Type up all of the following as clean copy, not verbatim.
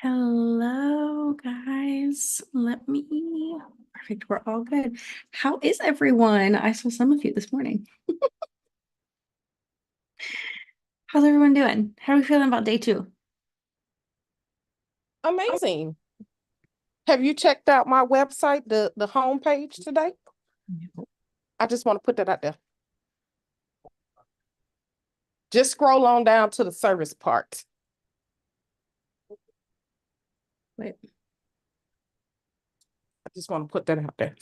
Hello, guys. Perfect. We're all good. How is everyone? I saw some of you this morning. How's everyone doing? How are we feeling about day two? Amazing. Have you checked out my website, the homepage today? I just want to put that out there. Just scroll on down to the service part. Wait. I just want to put that out there.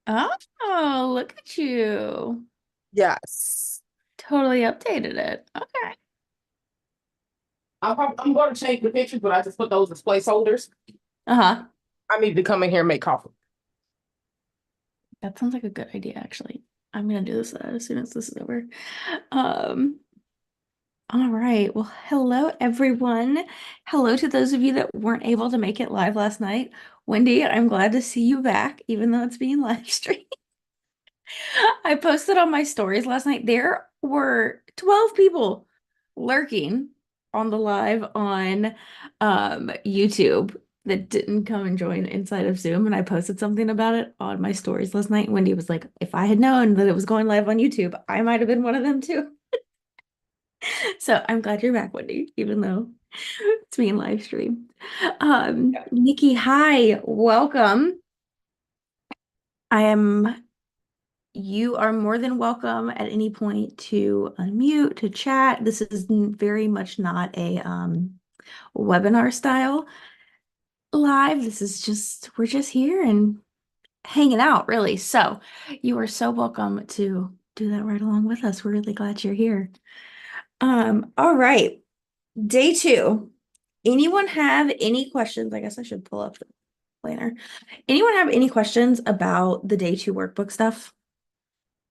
Oh, look at you. Yes. Totally updated it. Okay. I'm going to change the pictures, but I just put those as placeholders. Uh-huh. I need to come in here and make coffee. That sounds like a good idea, actually. I'm gonna do this as soon as this is over. Um, all right. Well, hello, everyone. Hello to those of you that weren't able to make it live last night. Wendy, I'm glad to see you back, even though it's being live streamed. I posted on my stories last night. There were 12 people lurking on the live on YouTube that didn't come and join inside of Zoom. And I posted something about it on my stories last night. Wendy was like, if I had known that it was going live on YouTube, I might have been one of them too. So I'm glad you're back, Wendy, even though it's being live streamed. Nikki, hi, welcome. I am You are more than welcome at any point to unmute, to chat. This is very much not a webinar style live. This is we're just here and hanging out, really. So you are so welcome to do that right along with us. We're really glad you're here. All right. Day two. Anyone have any questions? I guess I should pull up the planner. Anyone have any questions about the day two workbook stuff?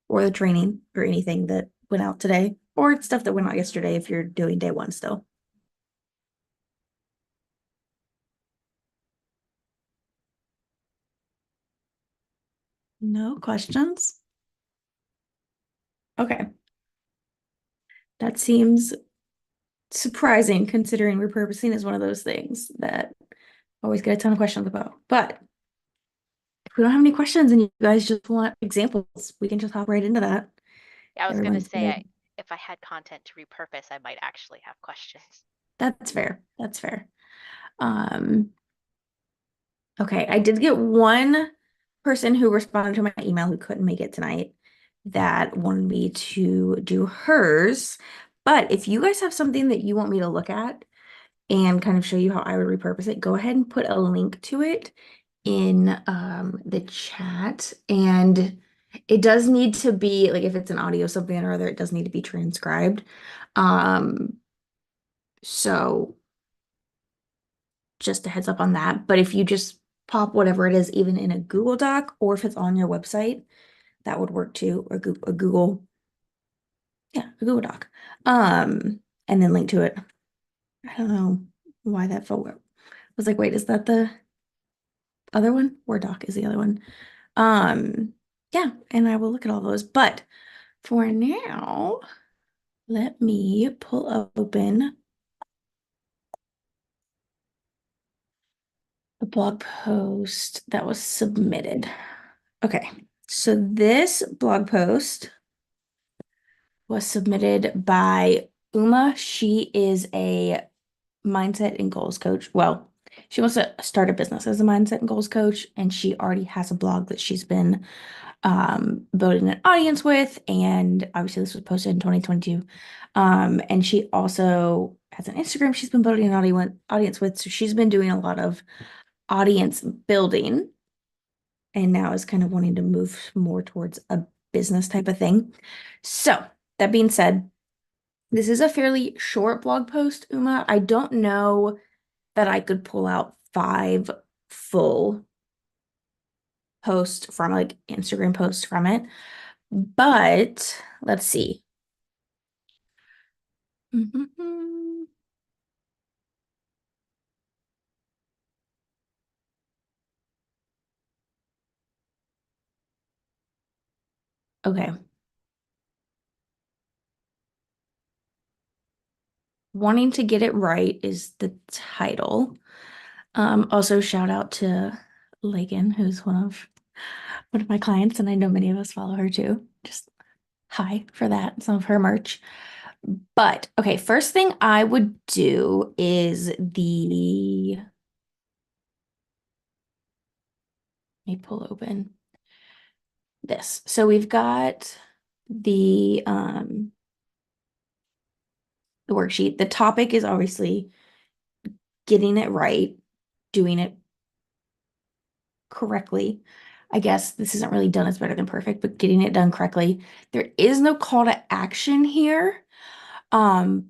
Or the training or anything that went out today or stuff that went out yesterday if you're doing day one still. No questions? Okay. That seems surprising considering repurposing is one of those things that I always get a ton of questions about. But if we don't have any questions and you guys just want examples, we can just hop right into that. Yeah, I was gonna Everyone's say good. if I had content to repurpose, I might actually have questions. That's fair. That's fair. Um, Okay, I did get one person who responded to my email who couldn't make it tonight that wanted me to do hers. But if you guys have something that you want me to look at and kind of show you how I would repurpose it, go ahead and put a link to it in the chat. And it does need to be like if it's an audio something or other, it does need to be transcribed. Um, so just a heads up on that. But if you just pop whatever it is, even in a Google Doc, or if it's on your website, that would work too, or a Google, yeah, a Google Doc. And then link to it. I don't know why that felt weird. I was like, wait, is that the other one? Word Doc is the other one. Yeah, and I will look at all those. But for now, let me pull open the blog post that was submitted. Okay, so this blog post was submitted by Uma. She is a mindset and goals coach. Well, she wants to start a business as a mindset and goals coach, and she already has a blog that she's been building an audience with. And obviously, this was posted in 2022. And she also has an Instagram she's been building an audience with. So she's been doing a lot of audience building and now is kind of wanting to move more towards a business type of thing. So, that being said, this is a fairly short blog post, Uma. I don't know that I could pull out 5 full posts from like Instagram posts from it, but let's see. Okay. Wanting to get it right is the title. Also shout out to Lagan, who's one of my clients, and I know many of us follow her too. Just hi for that, some of her merch. But okay, first thing I would do is let me pull open this. So we've got the worksheet. The topic is obviously getting it right, doing it correctly. I guess this isn't really done as better than perfect, but getting it done correctly. There is no call to action here. Um,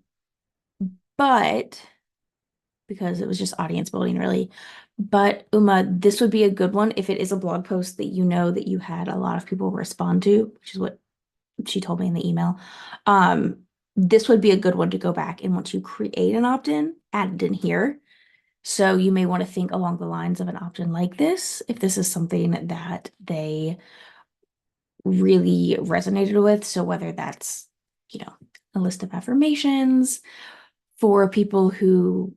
but because it was just audience building really. But Uma, this would be a good one if it is a blog post that you know that you had a lot of people respond to, which is what she told me in the email. Um, this would be a good one to go back and once you create an opt-in, add it in here. So you may want to think along the lines of an opt-in like this, if this is something that they really resonated with. So whether that's, a list of affirmations for people who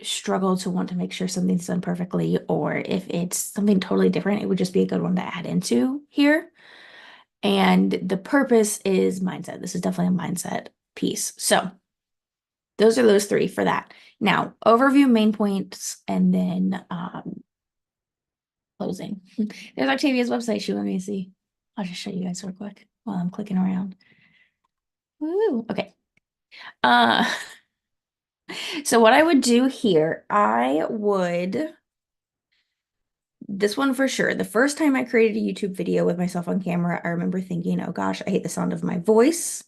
struggle to want to make sure something's done perfectly, or if it's something totally different, it would just be a good one to add into here. And the purpose is mindset. This is definitely a mindset piece. So those are those three for that. Now, overview, main points, and then closing. There's Octavia's website. She let me see. I'll just show you guys real quick while I'm clicking around. Woo. Okay. Uh, so what I would do here, this one for sure. The first time I created a YouTube video with myself on camera, I remember thinking, oh gosh, I hate the sound of my voice.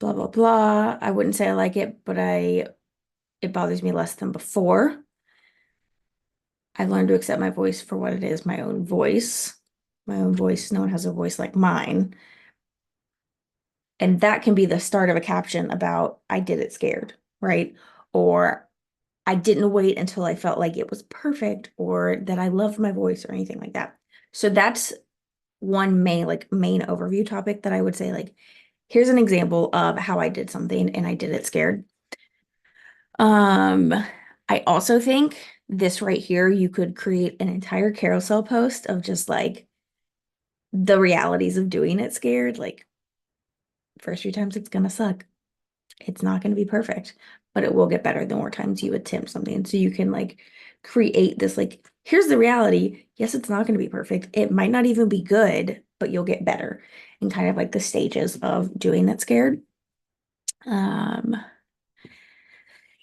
Blah, blah, blah. I wouldn't say I like it, but it bothers me less than before. I've learned to accept my voice for what it is, my own voice. My own voice. No one has a voice like mine. And that can be the start of a caption about I did it scared, right? Or I didn't wait until I felt like it was perfect or that I loved my voice or anything like that. So that's one main overview topic that I would say, like, here's an example of how I did something and I did it scared. I also think this right here, you could create an entire carousel post of just like the realities of doing it scared. Like, first few times it's gonna suck. It's not gonna be perfect, but it will get better the more times you attempt something. So you can like create this, like, here's the reality. Yes, it's not gonna be perfect. It might not even be good, but you'll get better. And kind of like the stages of doing it scared. Um,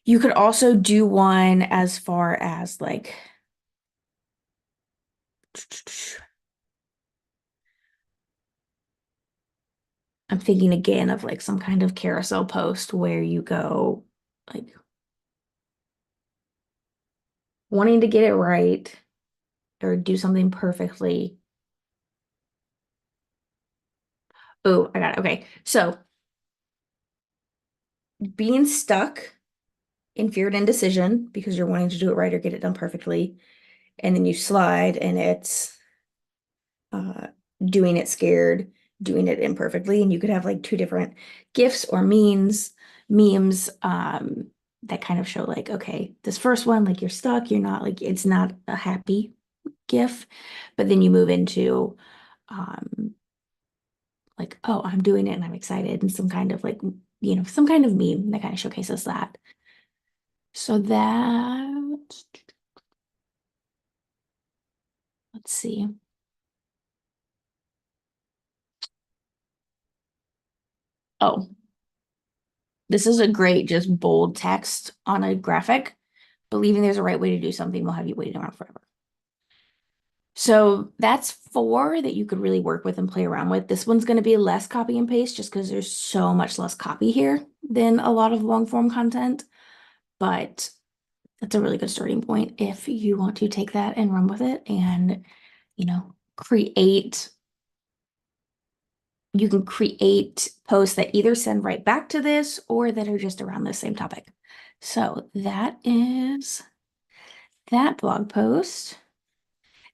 you could also do one as far as like I'm thinking again of like some kind of carousel post where you go like wanting to get it right or do something perfectly. Oh, I got it. Okay. So being stuck in fear and indecision because you're wanting to do it right or get it done perfectly. And then you slide and it's uh, doing it scared, doing it imperfectly. And you could have like two different gifs or memes that kind of show like, okay, this first one, like you're stuck, you're not like, it's not a happy gif, but then you move into like, oh, I'm doing it and I'm excited, and some kind of like, some kind of meme that kind of showcases that. So let's see. Oh, this is a great just bold text on a graphic. Believing there's a right way to do something will have you waiting around forever. So that's four that you could really work with and play around with. This one's going to be less copy and paste just because there's so much less copy here than a lot of long form content. But that's a really good starting point if you want to take that and run with it and, create. You can create posts that either send right back to this or that are just around the same topic. So that is that blog post.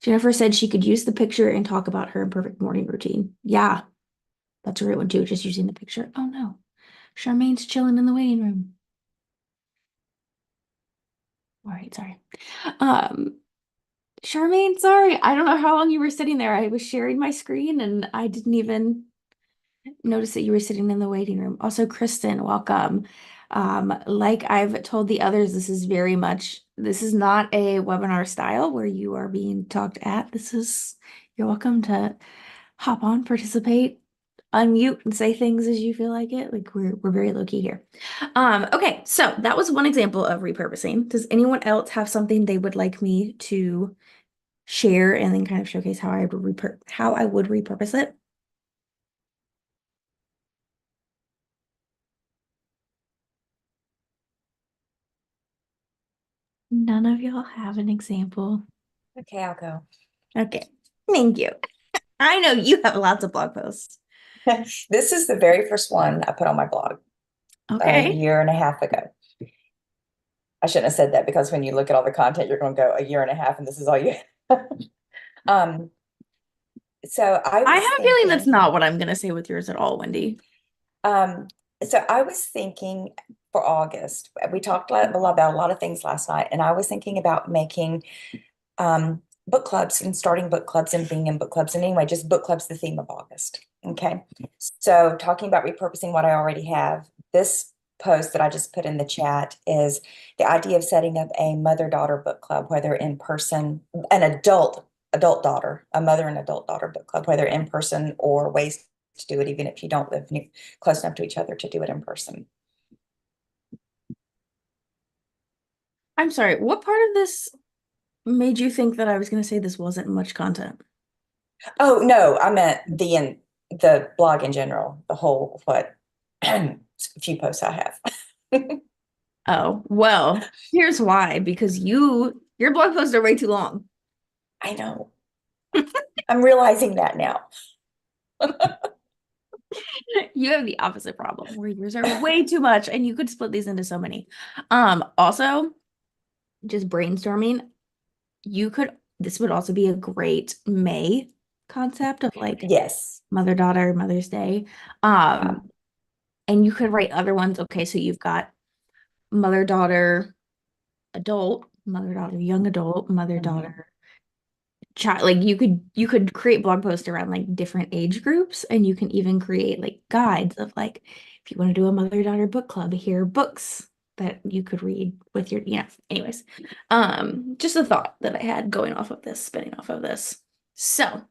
Jennifer said she could use the picture and talk about her imperfect morning routine. Yeah, that's a great one too, just using the picture. Oh no. Charmaine's chilling in the waiting room. All right, sorry. Um, Charmaine, sorry. I don't know how long you were sitting there. I was sharing my screen and I didn't even notice that you were sitting in the waiting room. Also, Kristen, welcome. Like I've told the others, this is not a webinar style where you are being talked at. You're welcome to hop on, participate, unmute, and say things as you feel like it. Like we're very low key here. Okay, so that was one example of repurposing. Does anyone else have something they would like me to share and then kind of showcase how how I would repurpose it? None of y'all have an example. Okay, I'll go. Okay, thank you. I know you have lots of blog posts. This is the very first one I put on my blog a Okay. year and a half ago. I shouldn't have said that because when you look at all the content, you're going to go a year and a half, and this is all you. um. So I I was have a feeling that's thinking. not what I'm going to say with yours at all, Wendy. So I was thinking for August. We talked about a lot of things last night, and I was thinking about making book clubs and starting book clubs and being in book clubs. And anyway, just book clubs, the theme of August. Okay. So talking about repurposing what I already have, this post that I just put in the chat is the idea of setting up a mother-daughter book club, whether in person, an adult daughter, a mother and adult daughter book club, whether in person or ways to do it, even if you don't live close enough to each other to do it in person. I'm sorry, what part of this made you think that I was going to say this wasn't much content? Oh, no, I meant the blog in general, the whole few posts I have. Oh, well, here's why, because your blog posts are way too long. I know. I'm realizing that now. You have the opposite problem where yours are way too much and you could split these into so many. Also, just brainstorming, this would also be a great May concept of like Yes. mother-daughter, Mother's Day. And you could write other ones. Okay, so you've got mother-daughter adult, mother-daughter young adult, mother-daughter child. Like you could create blog posts around like different age groups, and you can even create like guides of like if you want to do a mother-daughter book club, here are books that you could read with your, anyways. Just a thought that I had going off of this, spinning off of this. So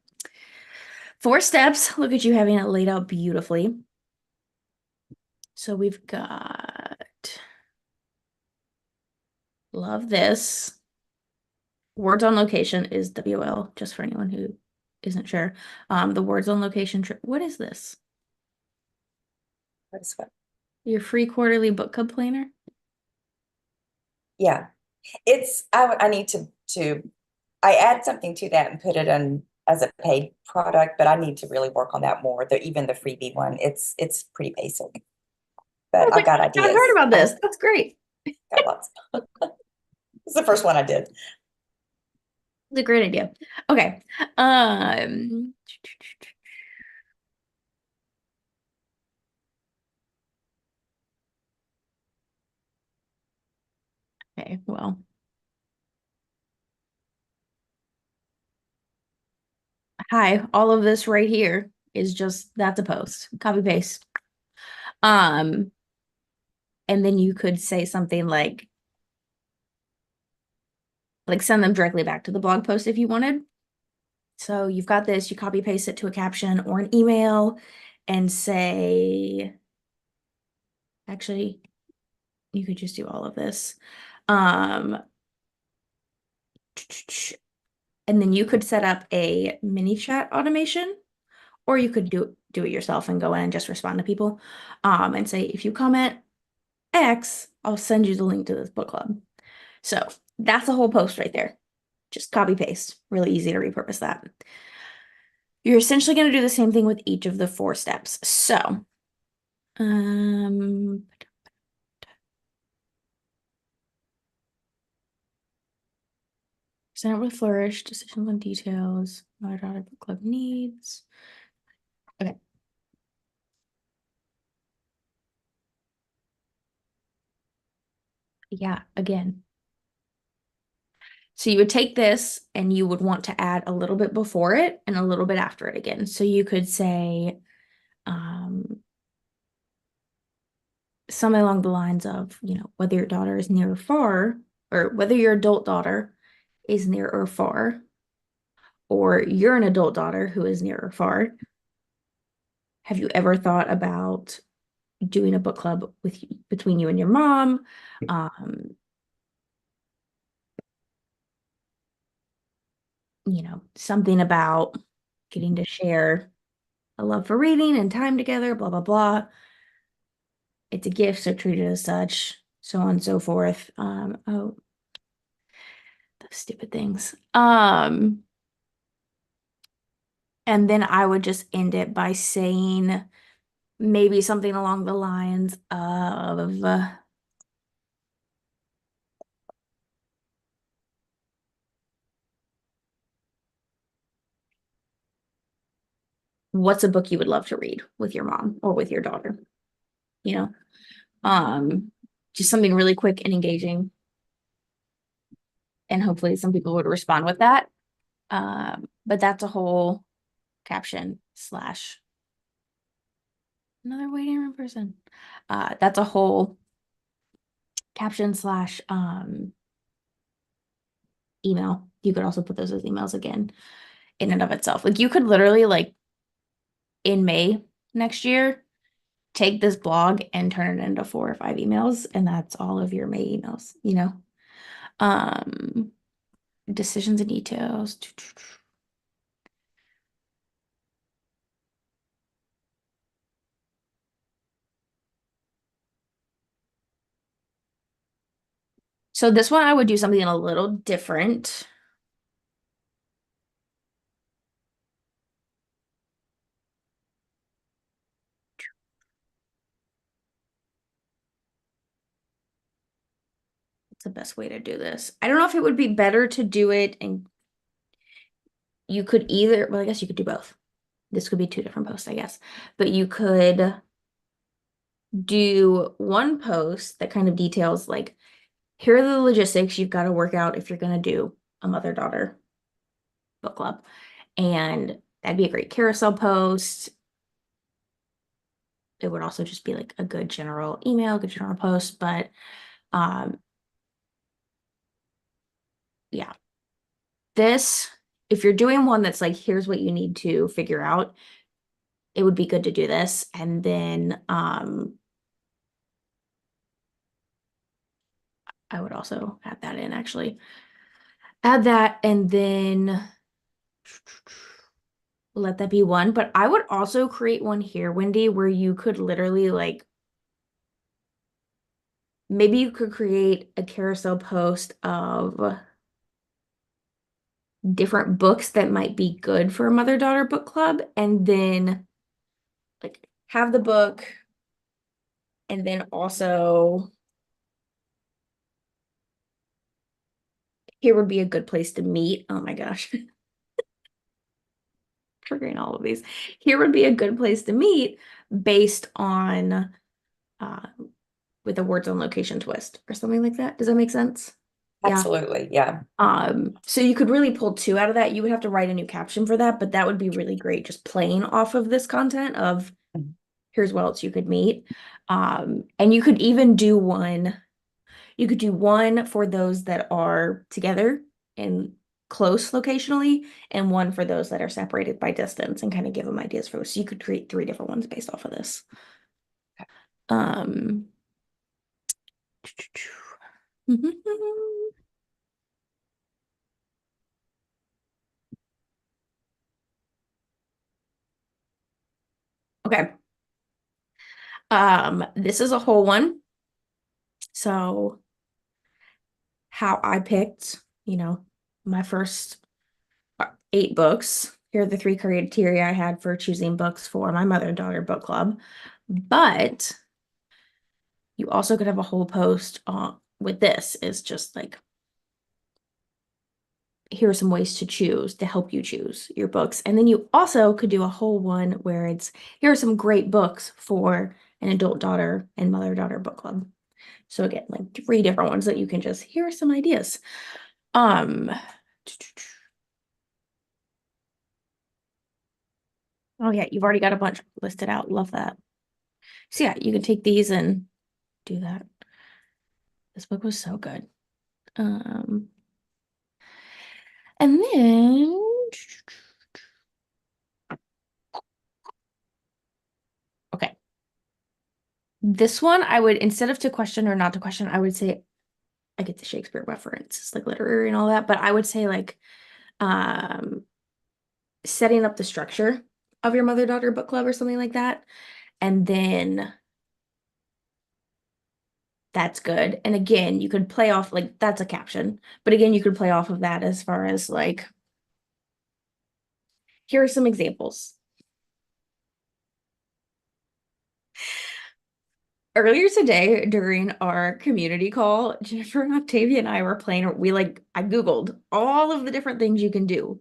4 steps. Look at you having it laid out beautifully. So we've got, love this. Words on location is WL, just for anyone who isn't sure. The words on location trip. What is this? That's what. Your free quarterly book club planner? Yeah. I need to I add something to that and put it in as a paid product, but I need to really work on that more. Even the freebie one, it's pretty basic. But I've got I ideas. heard about this. That's great. Got lots. It's the first one I did. It's a great idea. Okay. Okay, well. Hi, all of this right here is that's a post. Copy paste. And then you could say something like send them directly back to the blog post if you wanted. So you've got this, you copy paste it to a caption or an email and say, actually, you could just do all of this. And then you could set up a mini chat automation, or you could do it yourself and go in and just respond to people. And say, if you comment X, I'll send you the link to this book club. So that's a whole post right there. Just copy paste. Really easy to repurpose that. You're essentially going to do the same thing with each of the 4 steps. So, present with flourish, decisions on details, my daughter book club needs. Okay. Yeah, again. So you would take this and you would want to add a little bit before it and a little bit after it again. So you could say something along the lines of, whether your daughter is near or far, or whether your adult daughter is near or far, or you're an adult daughter who is near or far. Have you ever thought about doing a book club between you and your mom? Something about getting to share a love for reading and time together, blah, blah, blah. It's a gift, so treat it as such, so on and so forth. Oh, those stupid things. And then I would just end it by saying maybe something along the lines of what's a book you would love to read with your mom or with your daughter, you know? Just something really quick and engaging. And hopefully some people would respond with that. But that's a whole caption slash another waiting room person. That's a whole caption slash email. You could also put those as emails again in and of itself. Like you could literally like in May next year, take this blog and turn it into 4 or 5 emails, and that's all of your May emails. Um, decisions and details. So this one I would do something a little different. What's the best way to do this? I don't know if it would be better to do it, and you could either, well, I guess you could do both. This could be 2 different posts, I guess. But you could do one post that kind of details like, here are the logistics you've got to work out if you're going to do a mother-daughter book club. And that'd be a great carousel post. It would also just be like a good general email, good general post. But yeah, this, if you're doing one that's like, here's what you need to figure out, it would be good to do this. And then I would also add that in actually. Add that and then let that be one. But I would also create one here, Wendy, where you could literally like, maybe you could create a carousel post of different books that might be good for a mother-daughter book club, and then like have the book, and then also here would be a good place to meet. Oh my gosh. Triggering all of these. Here would be a good place to meet based on uh with a words on location twist or something like that. Does that make sense? Yeah. Absolutely, yeah. So you could really pull 2 out of that. You would have to write a new caption for that, but that would be really great just playing off of this content of here's what else you could meet. And you could even do one. You could do one for those that are together and close locationally, and one for those that are separated by distance and kind of give them ideas for. So you could create 3 different ones based off of this. Um, okay. This is a whole one. So how I picked, my first 8 books. Here are the 3 criteria I had for choosing books for my mother-daughter book club. But you also could have a whole post with this is just like, here are some ways to choose to help you choose your books. And then you also could do a whole one where it's, here are some great books for an adult daughter and mother-daughter book club. So again, like 3 different ones that you can just, here are some ideas. Oh yeah, you've already got a bunch listed out. Love that. So yeah, you can take these and do that. This book was so good. And then okay. This one I would, instead of to question or not to question, I would say I get the Shakespeare reference. It's like literary and all that, but I would say like setting up the structure of your mother-daughter book club or something like that. And then that's good. And again, you could play off like that's a caption. But again, you could play off of that as far as like, here are some examples. Earlier today during our community call, Jennifer and Octavia and I were playing, I Googled all of the different things you can do.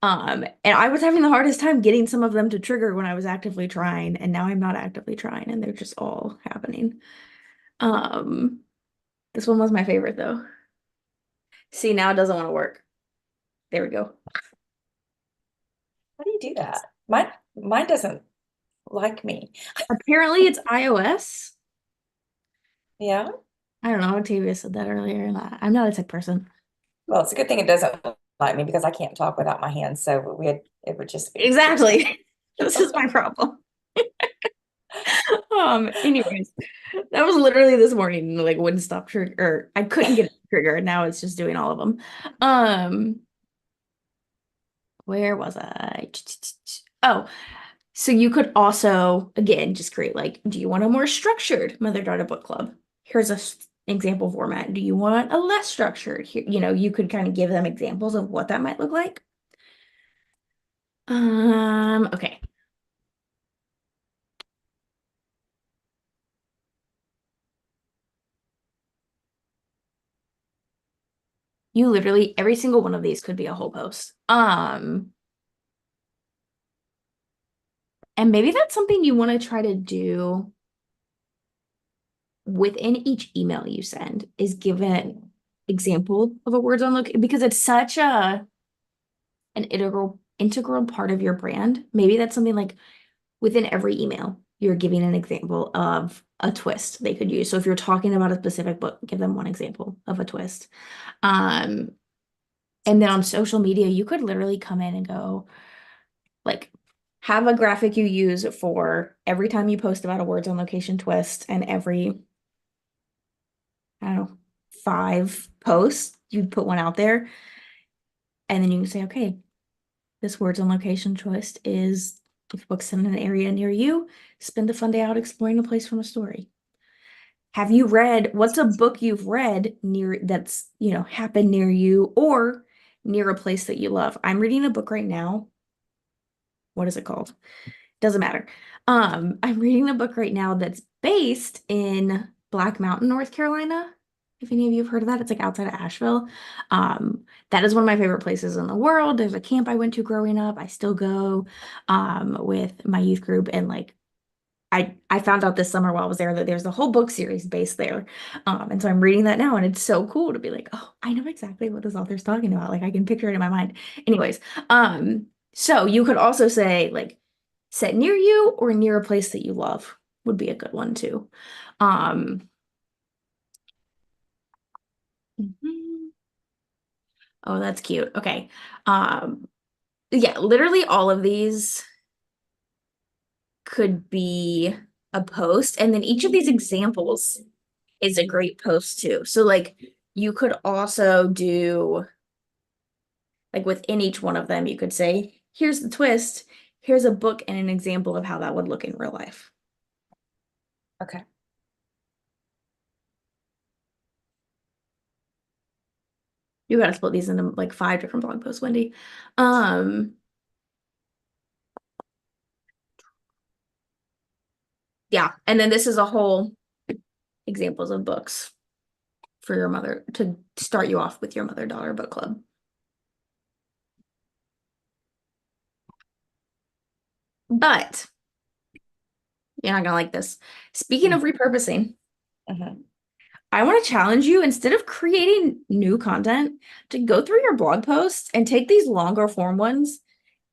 And I was having the hardest time getting some of them to trigger when I was actively trying, and now I'm not actively trying, and they're just all happening. This one was my favorite though. See, now it doesn't want to work. There we go. How do you do that? Mine doesn't like me. Apparently it's iOS. Yeah. I don't know. Octavia said that earlier. I'm not a tech person. Well, it's a good thing it doesn't like me because I can't talk without my hands. So it would just be Exactly. This is my problem. Anyways, that was literally this morning, like wouldn't stop trigger, or I couldn't get a trigger, and now it's just doing all of them. Where was I? Oh, so you could also, again, just create like, do you want a more structured mother-daughter book club? Here's a example format. Do you want a less structured? Here, you could kind of give them examples of what that might look like. Okay. You literally, every single one of these could be a whole post. And maybe that's something you want to try to do within each email you send is give an example of a words on location because it's such an integral part of your brand. Maybe that's something like within every email, you're giving an example of a twist they could use. So if you're talking about a specific book, give them one example of a twist. And then on social media, you could literally come in and go, like, have a graphic you use for every time you post about a words on location twist, and every, I don't know, 5 posts, you put one out there. And then you can say, okay, this words on location twist is if books in an area near you, spend a fun day out exploring a place from a story. Have you read, what's a book you've read near that's, happened near you or near a place that you love? I'm reading a book right now. What is it called? Doesn't matter. I'm reading a book right now that's based in Black Mountain, North Carolina. If any of you have heard of that, it's like outside of Asheville. That is one of my favorite places in the world. There's a camp I went to growing up. I still go with my youth group, and like I found out this summer while I was there that there's a whole book series based there. And so I'm reading that now, and it's so cool to be like, oh, I know exactly what this author's talking about. Like I can picture it in my mind. Anyways, so you could also say like set near you or near a place that you love would be a good one too. Mhm. Oh, that's cute. Okay. Yeah, literally all of these could be a post, and then each of these examples is a great post too. So like you could also do like within each one of them, you could say, here's the twist, here's a book and an example of how that would look in real life. Okay. You got to split these into like 5 different blog posts, Wendy. Um, yeah, and then this is a whole examples of books for your mother to start you off with your mother-daughter book club. But you're not gonna like this. Speaking of repurposing, Mhm. I want to challenge you instead of creating new content to go through your blog posts and take these longer form ones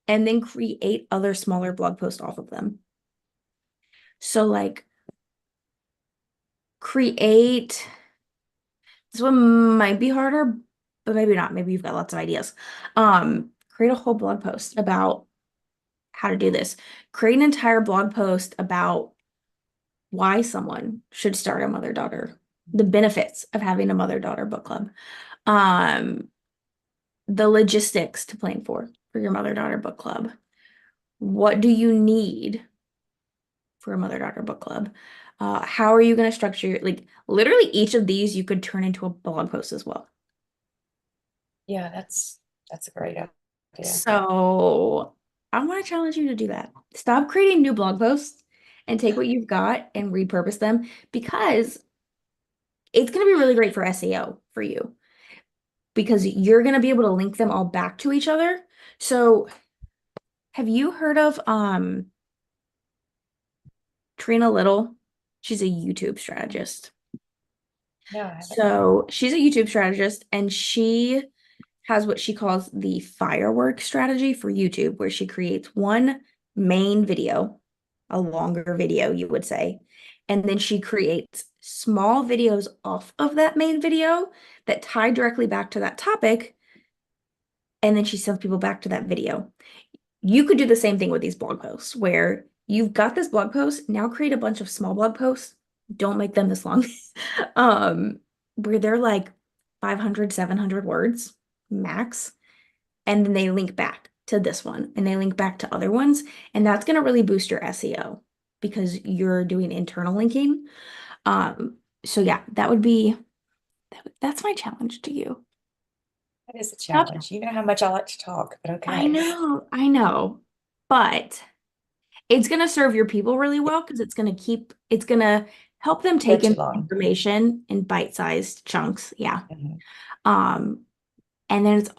and then create other smaller blog posts off of them. So like create, this one might be harder, but maybe not. Maybe you've got lots of ideas. Create a whole blog post about how to do this. Create an entire blog post about why someone should start a mother-daughter, the benefits of having a mother-daughter book club. The logistics to plan for your mother-daughter book club. What do you need for a mother-daughter book club? How are you going to structure like literally each of these you could turn into a blog post as well. Yeah, that's a great idea. So I want to challenge you to do that. Stop creating new blog posts and take what you've got and repurpose them because it's going to be really great for SEO for you because you're going to be able to link them all back to each other. So have you heard of Trina Little? She's a YouTube strategist. No, I haven't. So she's a YouTube strategist and she has what she calls the firework strategy for YouTube, where she creates one main video, a longer video, you would say, and then she creates small videos off of that main video that tie directly back to that topic, and then she sends people back to that video. You could do the same thing with these blog posts where you've got this blog post, now create a bunch of small blog posts. Don't make them this long. Where they're like 500, 700 words max. And then they link back to this one and they link back to other ones. And that's going to really boost your SEO because you're doing internal linking. So yeah, that's my challenge to you. That is a Stop. challenge. You know how much I like to talk, but okay. I know, but it's going to serve your people really well because it's going to help them take Too in long. information in bite-sized chunks. Yeah. Mhm. And then it's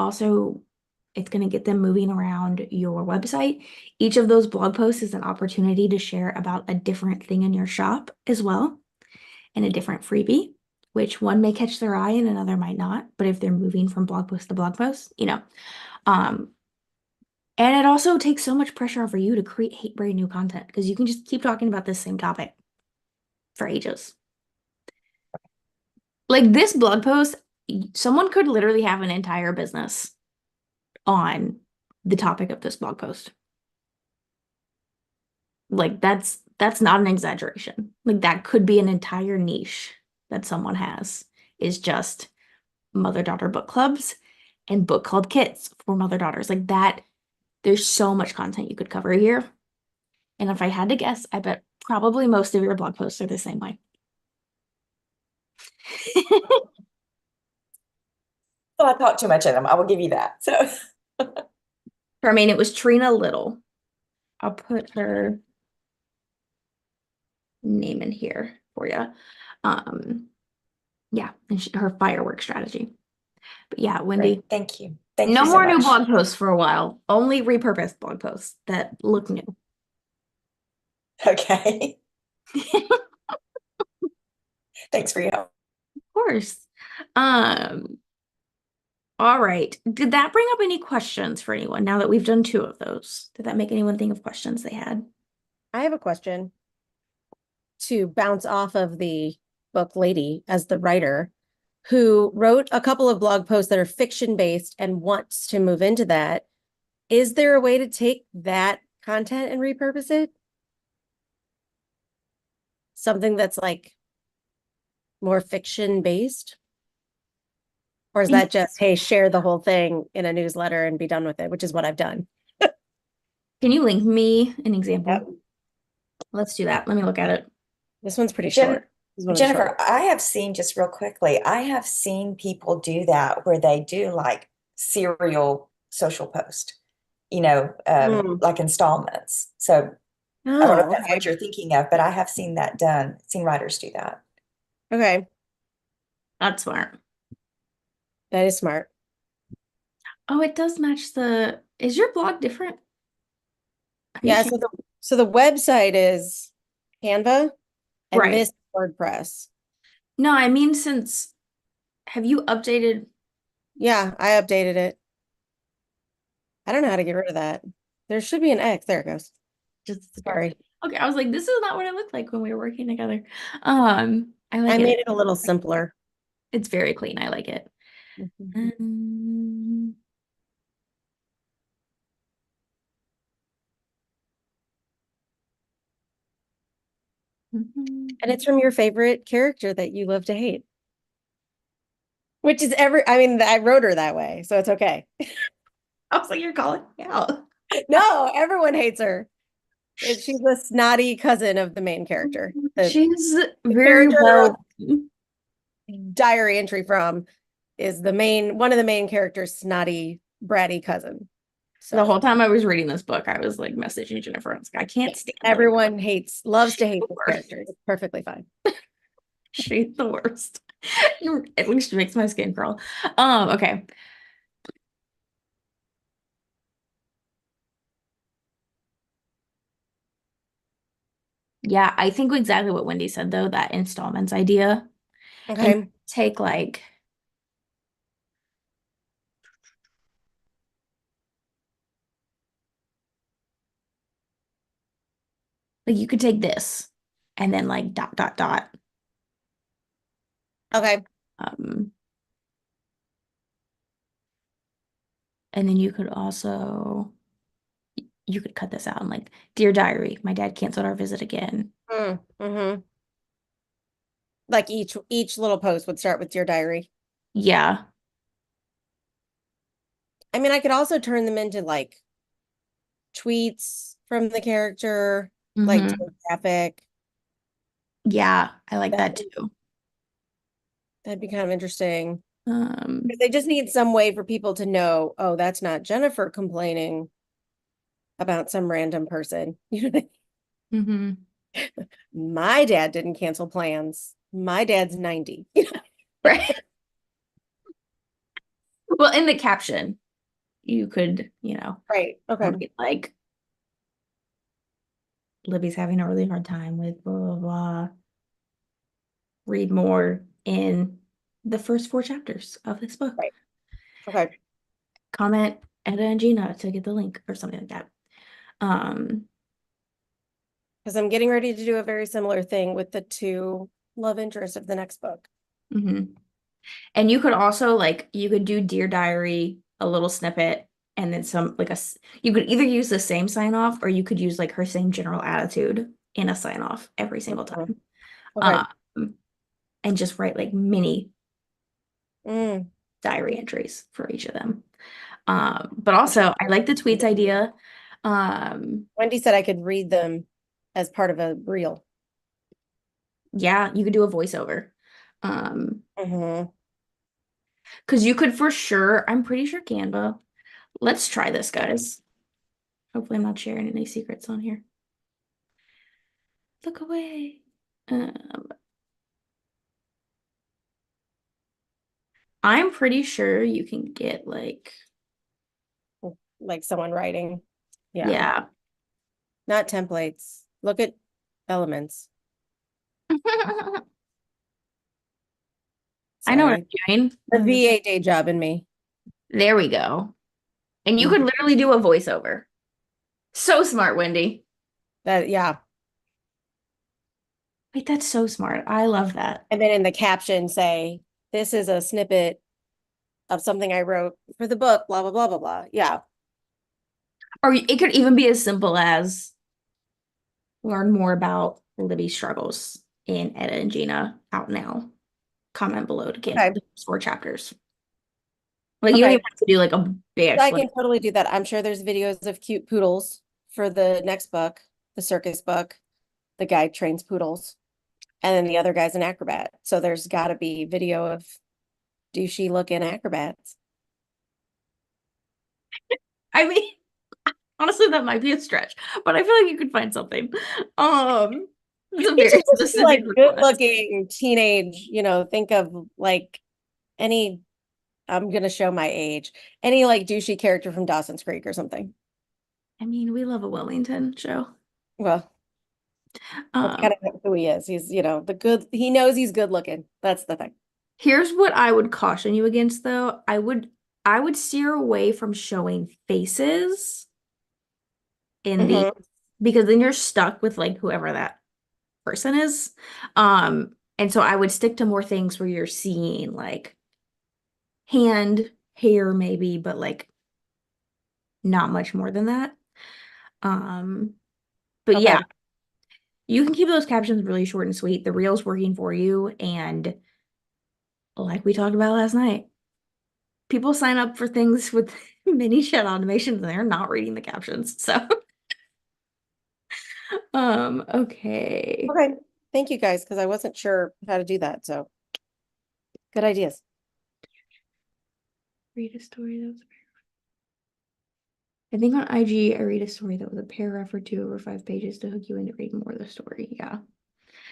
going to get them moving around your website. Each of those blog posts is an opportunity to share about a different thing in your shop as well, and a different freebie, which one may catch their eye and another might not. But if they're moving from blog post to blog post, and it also takes so much pressure off for you to create brand new content because you can just keep talking about this same topic for ages. Like this blog post, someone could literally have an entire business on the topic of this blog post. Like that's not an exaggeration. Like that could be an entire niche that someone has is just mother-daughter book clubs and book club kits for mother-daughters. Like that, there's so much content you could cover here. And if I had to guess, I bet probably most of your blog posts are the same way. Well, I thought too much of them. I will give you that. So I mean, it was Trina Little. I'll put her name in here for you. Yeah, and her firework strategy. But yeah, Wendy, great. Thank you. Thank no you so more new much. blog posts for a while. Only repurposed blog posts that look new. Okay. Of Thanks for your help. course. All right. Did that bring up any questions for anyone now that we've done two of those? Did that make anyone think of questions they had? I have a question to bounce off of the book lady as the writer who wrote a couple of blog posts that are fiction based and wants to move into that. Is there a way to take that content and repurpose it? Something that's like more fiction based? Or is that just, hey, share the whole thing in a newsletter and be done with it, which is what I've done. Can you link me an example? Yep. Let's do that. Let me look at it. This one's pretty Jen- short. This is one of the Jennifer, short I have seen just real quickly, I have seen people do that where they do like serial social post, Mm. like installments. So I don't know if Oh, that's what you're thinking of, but I have seen that done, seen writers do that. okay. That's smart. That is smart. Oh, it does match is your blog different? Have you Yeah, changed- so the website is Canva and Right. this WordPress. No, I mean, have you updated? Yeah, I updated it. I don't know how to get rid of that. There should be an X. There it goes. Just Sorry. okay, I was like, this is not what it looked like when we were working together. I like I it. made it a little simpler. It's very clean. I like it. Mhm. Um, mhm. And it's from your favorite character that you love to hate. Which is I mean, I wrote her that way, so it's okay. I was like, you're calling me out. No, everyone hates her. She's the snotty cousin of the main character. The She's very character I wrote well. diary entry from is one of the main characters' snotty, bratty cousin. The So whole time I was reading this book, I was like messaging Jennifer. I was like, I can't stand her. everyone loves to She's hate the this worst. character. It's perfectly fine. She's the worst. At least she makes my skin crawl. Okay. Yeah, I think exactly what Wendy said though, that installments idea. And Okay. take like you could take this and then like dot dot dot. Okay. Um, and then you could also you could cut this out and like, Dear Diary, my dad canceled our visit again. Mm-hmm. Like each little post would start with Dear Diary. Yeah. I mean, I could also turn them into like tweets from the character, like Hmm. graphic. Yeah, I like That that too. that'd be kind of interesting. Um, Because they just need some way for people to know, oh, that's not Jennifer complaining about some random person. You know, mhm. my dad didn't cancel plans. My dad's 90. Right. Well, in the caption, you could, Right. Okay. write like Libby's having a really hard time with blah blah blah. Read more in the first 4 chapters of this book. Right. Okay. Comment Etta and Gina to get the link or something like that. Um, Because I'm getting ready to do a very similar thing with the two love interests of the next book. mhm. And you could also like you could do Dear Diary, a little snippet, and then some like you could either use the same sign off or you could use like her same general attitude in a sign off every single time. Okay. Um, and just write like mini Mm. diary entries for each of them. But also I like the tweets idea. Wendy said I could read them as part of a reel. Yeah, you could do a voiceover. Um, Mm-hmm. because you could for sure, I'm pretty sure Canva. Let's try this, guys. Hopefully I'm not sharing any secrets on here. Look away. I'm pretty sure you can get like, Like someone writing. Yeah. yeah. Not templates. Look at elements. I know what Sorry. I'm doing. The VA day job in me. There we go. And you could literally do a voiceover. So smart, Wendy. Yeah. Wait, that's so smart. I love that. And then in the caption say, this is a snippet of something I wrote for the book, blah, blah, blah, blah, blah. Yeah. Or it could even be as simple as learn more about Libby's struggles in Etta and Gina out now. Comment below to get Okay. the first 4 chapters. Like you don't Okay. even have to do like a big I explanation. can totally do that. I'm sure there's videos of cute poodles for the next book, the circus book. The guy trains poodles. And then the other guy's an acrobat. So there's got to be video of douchey looking acrobats. I mean, honestly, that might be a stretch, but I feel like you could find something. It's a It very just looks specific like good request. looking teenage, think of like any, I'm gonna show my age, any like douchey character from Dawson's Creek or something. I mean, we love a Wilmington show. Well, That's Um, kind of who he is. He's, he knows he's good looking. That's the thing. Here's what I would caution you against, though. I would steer away from showing faces in the Mhm. because then you're stuck with like whoever that person is. And so I would stick to more things where you're seeing like hand, hair maybe, but like not much more than that. Um, but Okay. yeah, you can keep those captions really short and sweet. The reel's working for you, and like we talked about last night, people sign up for things with mini chat automations and they're not reading the captions. So, okay. Okay. Thank you guys, because I wasn't sure how to do that. So good ideas. Read a story that was I think on IG, I read a story that was a paragraph or two over 5 pages to hook you into reading more of the story. Yeah.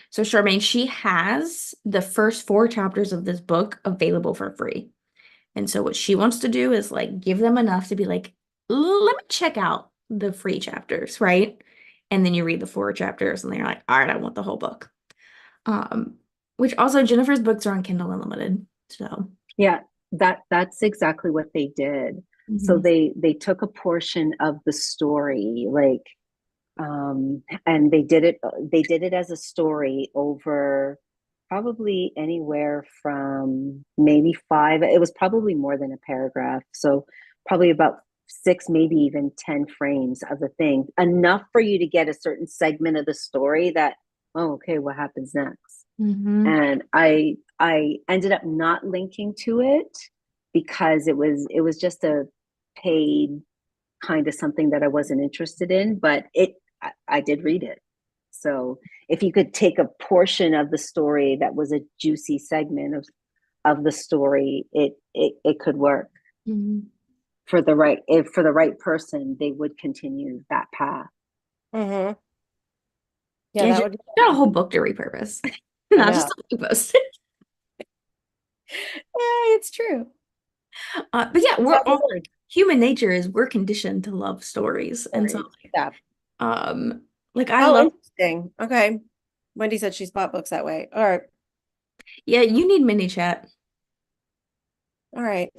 So Charmaine, she has the first 4 chapters of this book available for free. And so what she wants to do is like give them enough to be like, let me check out the free chapters, right? And then you read the 4 chapters and then you're like, all right, I want the whole book. Um, which also Jennifer's books are on Kindle Unlimited. So Yeah, that's exactly what they did. So mhm. they took a portion of the story, like, and they did it as a story over probably anywhere from maybe 5. It was probably more than a paragraph. So probably about 6, maybe even 10 frames of the thing, enough for you to get a certain segment of the story that, oh, okay, what happens next? Mhm. And I ended up not linking to it because it was just a paid kind of something that I wasn't interested in, but I did read it. So if you could take a portion of the story that was a juicy segment of the story, it could work Mhm. for the right, if for the right person, they would continue that path. Mm-hmm. Yeah, Yeah, that just would be got a fun. whole book to repurpose. I Not just know. a blog post. Yeah, it's true. But yeah, we're Love the all word. human nature is we're conditioned to love stories. And so Stories. Yeah. um like I Oh, love interesting. Okay. Wendy said she's bought books that way. All right. yeah, you need mini chat. All right.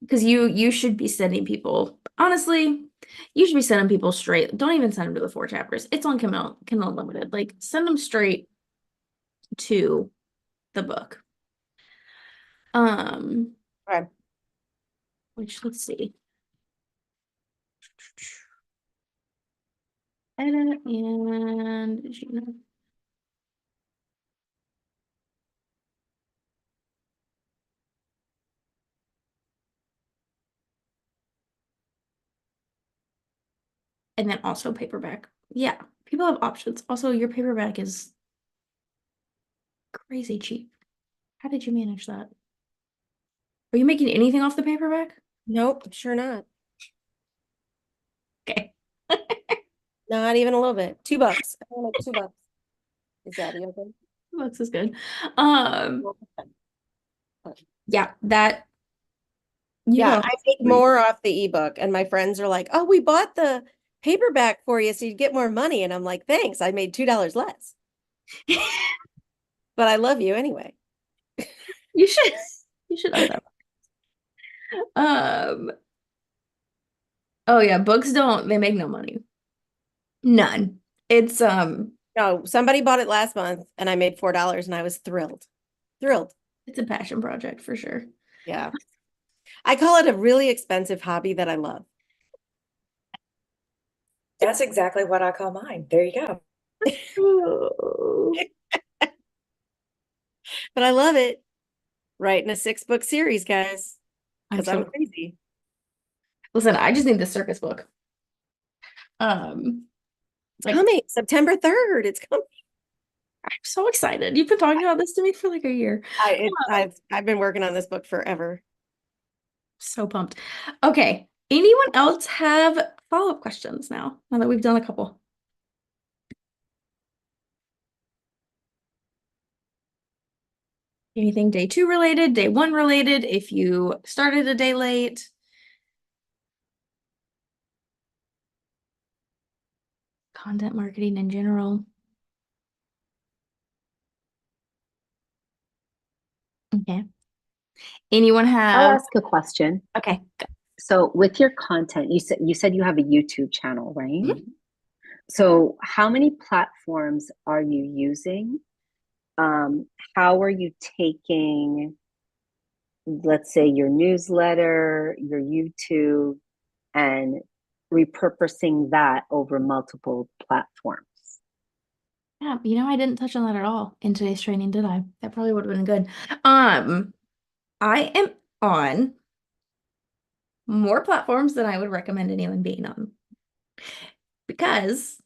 Because you should be sending people honestly, you should be sending people straight. Don't even send them to the 4 chapters. It's on Kindle Unlimited. Like send them straight to the book. Um, Okay. which let's see. Edit and and then also paperback. Yeah, people have options. Also, your paperback is crazy cheap. How did you manage that? Are you making anything off the paperback? Nope, sure not. Okay. Not even a little bit. $2. I want like $2. Is that okay? Looks is good. Um, yeah, that you Yeah, got I make more off the ebook, and my friends are like, "Oh, we bought the paperback for you, so you get more money." And I'm like, "Thanks, I made $2 less, but I love you anyway." you should you should up that. Um, oh yeah, books don't they make no money. None. It's No, somebody bought it last month, and I made $4, and I was thrilled, thrilled. it's a passion project for sure. Yeah, I call it a really expensive hobby that I love. That's exactly what I call mine. There you go. Oh, But I love it. Writing a 6-book series, guys, I'm because I'm so crazy. listen, I just need the circus book. It's Like coming September 3rd. It's coming. I'm so excited. You've been talking about this to me for like a year. I've been working on this book forever. So pumped. Okay. Anyone else have follow-up questions now that we've done a couple? Anything day 2 related, day 1 related, if you started a day late? content marketing in general. Okay. Anyone I'll have? ask a question. Okay. So with your content, you said you have a YouTube channel, right? Mhm. So how many platforms are you using? How are you taking, let's say, your newsletter, your YouTube, and repurposing that over multiple platforms? Yeah, I didn't touch on that at all in today's training, did I? That probably would have been good. I am on more platforms than I would recommend anyone being on because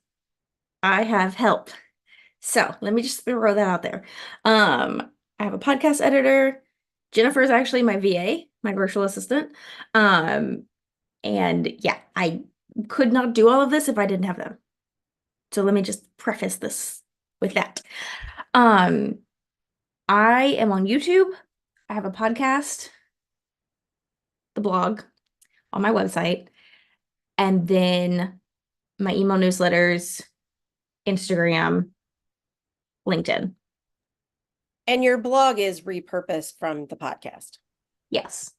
I have help. So let me just throw that out there. I have a podcast editor. Jennifer is actually my VA, my virtual assistant. And yeah, I could not do all of this if I didn't have them. So let me just preface this with that. Um, I am on YouTube. I have a podcast, the blog on my website, and then my email newsletters, Instagram, LinkedIn. And your blog is repurposed from the podcast. Yes.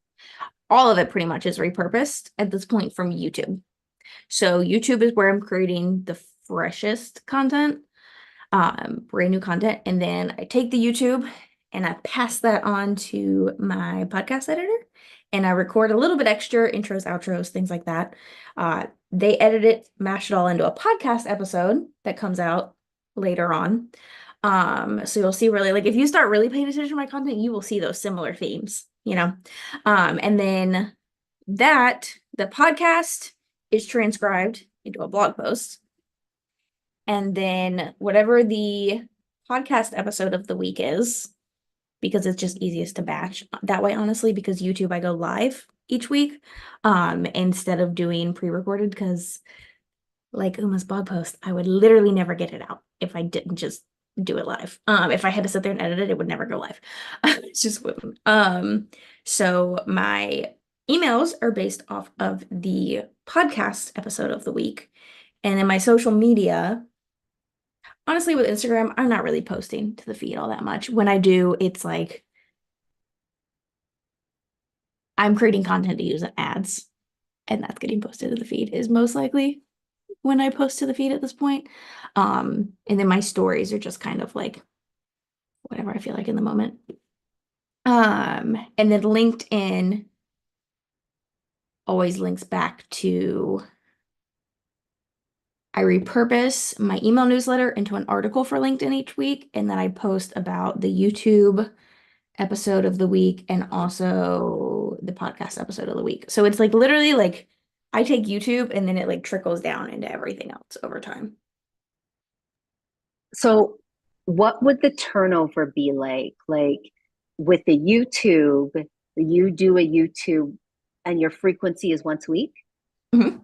All of it pretty much is repurposed at this point from YouTube. So YouTube is where I'm creating the freshest content, brand new content. And then I take the YouTube and I pass that on to my podcast editor and I record a little bit extra intros, outros, things like that. They edit it, mash it all into a podcast episode that comes out later on. So you'll see really like if you start really paying attention to my content, you will see those similar themes, and then the podcast is transcribed into a blog post. And then whatever the podcast episode of the week is, because it's just easiest to batch that way, honestly, because YouTube, I go live each week, instead of doing pre-recorded, because like Uma's blog post, I would literally never get it out if I didn't just do it live. If I had to sit there and edit it, it would never go live. It just wouldn't. So my emails are based off of the podcast episode of the week. And then my social media, honestly, with Instagram, I'm not really posting to the feed all that much. When I do, it's like I'm creating content to use in ads, and that's getting posted to the feed is most likely when I post to the feed at this point. And then my stories are just kind of like whatever I feel like in the moment. And then LinkedIn always links back to I repurpose my email newsletter into an article for LinkedIn each week, and then I post about the YouTube episode of the week and also the podcast episode of the week. So it's like literally like I take YouTube and then it like trickles down into everything else over time. So what would the turnover be like? Like with the YouTube, you do a YouTube and your frequency is once a week? Mhm.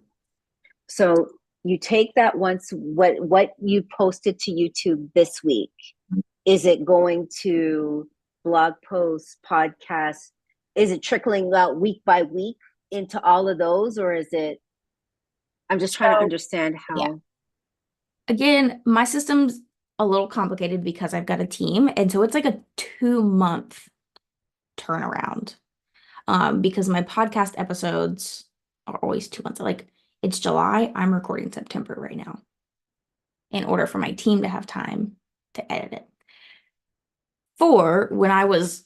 So you take that once, what you posted to YouTube this week, is it going to blog posts, podcasts? Is it trickling out week by week into all of those, or is it? I'm just trying to understand yeah. how. Again, my system's a little complicated because I've got a team, and so it's like a 2-month turnaround. Because my podcast episodes are always 2 months. Like it's July, I'm recording September right now in order for my team to have time to edit it. For when I was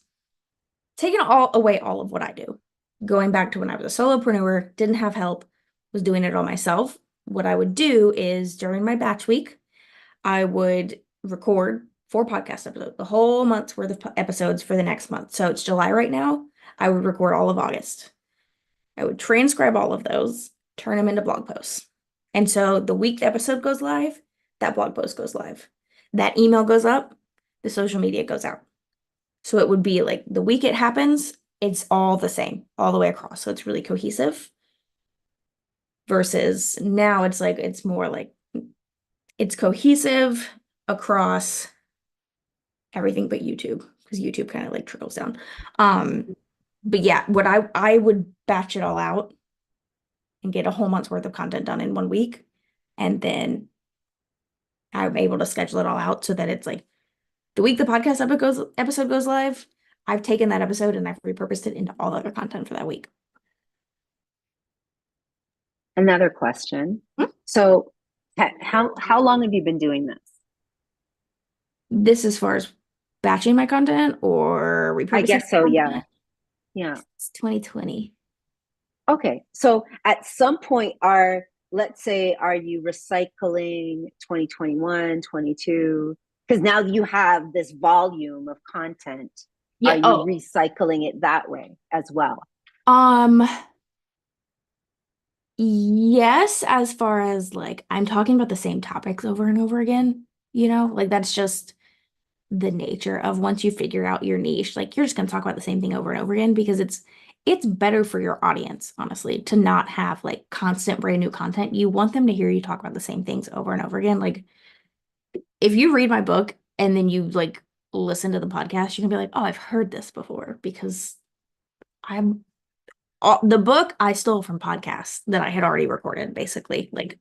taking all of what I do, going back to when I was a solopreneur, didn't have help, was doing it all myself. What I would do is during my batch week, I would record 4 podcast episodes, the whole month's worth of episodes for the next month. So it's July right now. I would record all of August. I would transcribe all of those, turn them into blog posts. And so the week the episode goes live, that blog post goes live. That email goes up, the social media goes out. So it would be like the week it happens, it's all the same all the way across. So it's really cohesive versus now it's like it's more like it's cohesive across everything but YouTube because YouTube kind of like trickles down. But yeah, what I would batch it all out and get a whole month's worth of content done in 1 week and then I'm able to schedule it all out so that it's like the week the podcast episode goes live, I've taken that episode and I've repurposed it into all other content for that week. Another question. Hmm? So how long have you been doing this? This as far as batching my content or repurposing I guess so, content? yeah. Yeah. It's 2020. Okay. So at some point let's say, are you recycling 2021, 22? Because now you have this volume of content. Yeah. Are you Oh, recycling it that way as well? um, yes, as far as like I'm talking about the same topics over and over again, like that's just the nature of once you figure out your niche, like you're just gonna talk about the same thing over and over again because it's better for your audience, honestly, to not have like constant brand new content. You want them to hear you talk about the same things over and over again. Like if you read my book and then you like listen to the podcast, you can be like, oh, I've heard this before because I'm the book I stole from podcasts that I had already recorded, basically. Like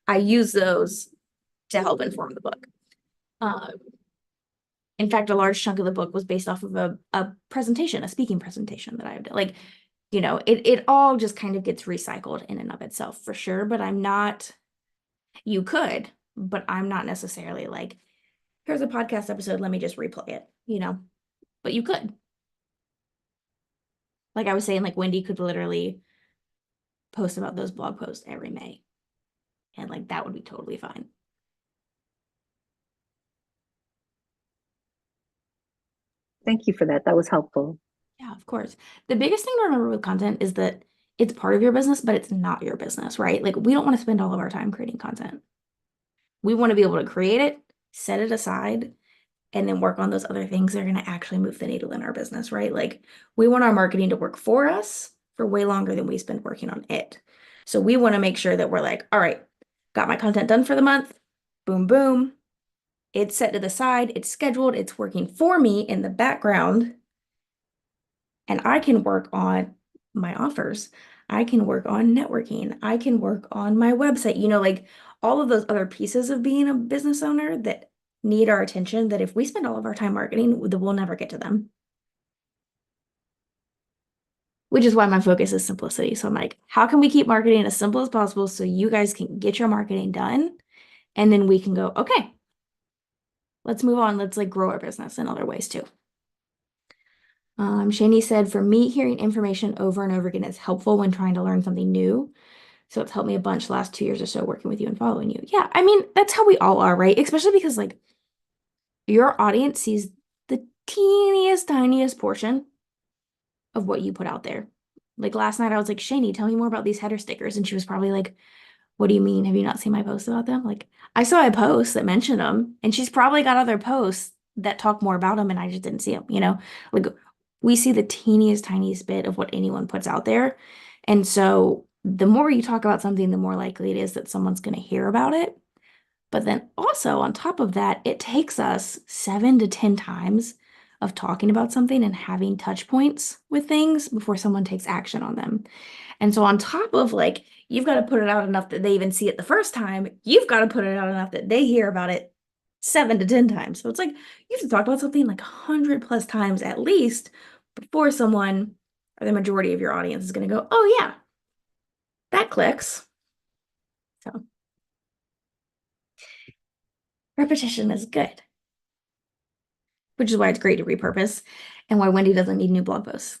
I use those to help inform the book. Um, in fact, a large chunk of the book was based off of a presentation, a speaking presentation that I've done. Like, it all just kind of gets recycled in and of itself for sure. But you could, but I'm not necessarily like, here's a podcast episode, let me just replay it. But you could. Like I was saying, like Wendy could literally post about those blog posts every May. And like that would be totally fine. Thank you for that. That was helpful. Yeah, of course. The biggest thing to remember with content is that it's part of your business, but it's not your business, right? Like we don't want to spend all of our time creating content. We want to be able to create it, set it aside, and then work on those other things that are going to actually move the needle in our business, right? Like we want our marketing to work for us for way longer than we spend working on it. So we want to make sure that we're like, all right, got my content done for the month. Boom, boom. It's set to the side, it's scheduled, it's working for me in the background. And I can work on my offers. I can work on networking. I can work on my website. Like all of those other pieces of being a business owner that need our attention, that if we spend all of our time marketing, we'll never get to them. Which is why my focus is simplicity. So I'm like, how can we keep marketing as simple as possible so you guys can get your marketing done? And then we can go, okay, let's move on. Let's like grow our business in other ways too. Shani said, for me, hearing information over and over again is helpful when trying to learn something new. So it's helped me a bunch the last 2 years or so working with you and following you. Yeah, I mean, that's how we all are, right? Especially because like your audience sees the teeniest, tiniest portion of what you put out there. Like last night, I was like, Shani, tell me more about these header stickers. And she was probably like, what do you mean? Have you not seen my post about them? Like, I saw a post that mentioned them, and she's probably got other posts that talk more about them, and I just didn't see them. Like, we see the teeniest, tiniest bit of what anyone puts out there. And so the more you talk about something, the more likely it is that someone's going to hear about it. But then also on top of that, it takes us 7 to 10 times of talking about something and having touch points with things before someone takes action on them. And so on top of like, you've got to put it out enough that they even see it the first time, you've got to put it out enough that they hear about it 7 to 10 times. So it's like you have to talk about something like 100 plus times at least before someone or the majority of your audience is going to go, oh yeah, that clicks. So repetition is good, which is why it's great to repurpose and why Wendy doesn't need new blog posts.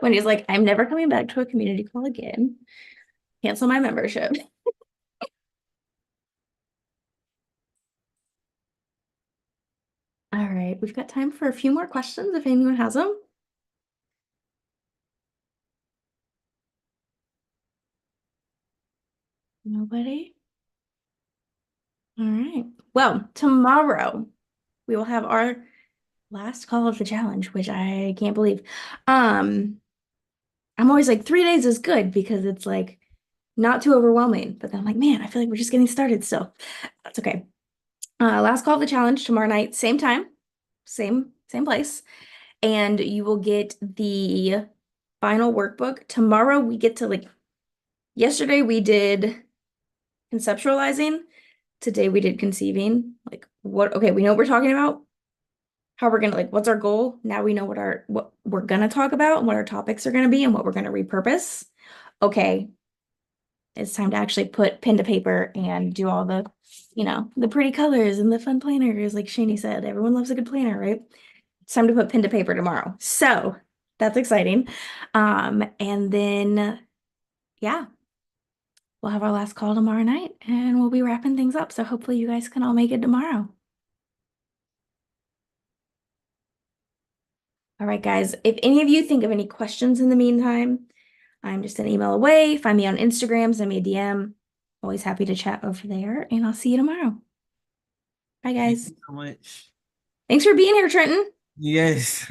Wendy's like, I'm never coming back to a community call again. Cancel my membership. All right, we've got time for a few more questions if anyone has them. Nobody? All right. Well, tomorrow we will have our last call of the challenge, which I can't believe. I'm always like 3 days is good because it's like not too overwhelming. But then I'm like, man, I feel like we're just getting started. So that's okay. Last call of the challenge tomorrow night, same time, same place. And you will get the final workbook. Tomorrow we get to like yesterday we did conceptualizing. Today we did conceiving. Like what, okay, we know what we're talking about, how we're gonna like, what's our goal? Now we know what we're gonna talk about and what our topics are gonna be and what we're gonna repurpose. Okay, it's time to actually put pen to paper and do all the, the pretty colors and the fun planners. Like Shani said, everyone loves a good planner, right? It's time to put pen to paper tomorrow. So that's exciting. And then, yeah, we'll have our last call tomorrow night and we'll be wrapping things up. So hopefully you guys can all make it tomorrow. All right, guys, if any of you think of any questions in the meantime, I'm just an email away. Find me on Instagram, send me a DM. Always happy to chat over there, and I'll see you tomorrow. Bye, Thank guys. you so much. Thanks for being here, Trenton. Yes.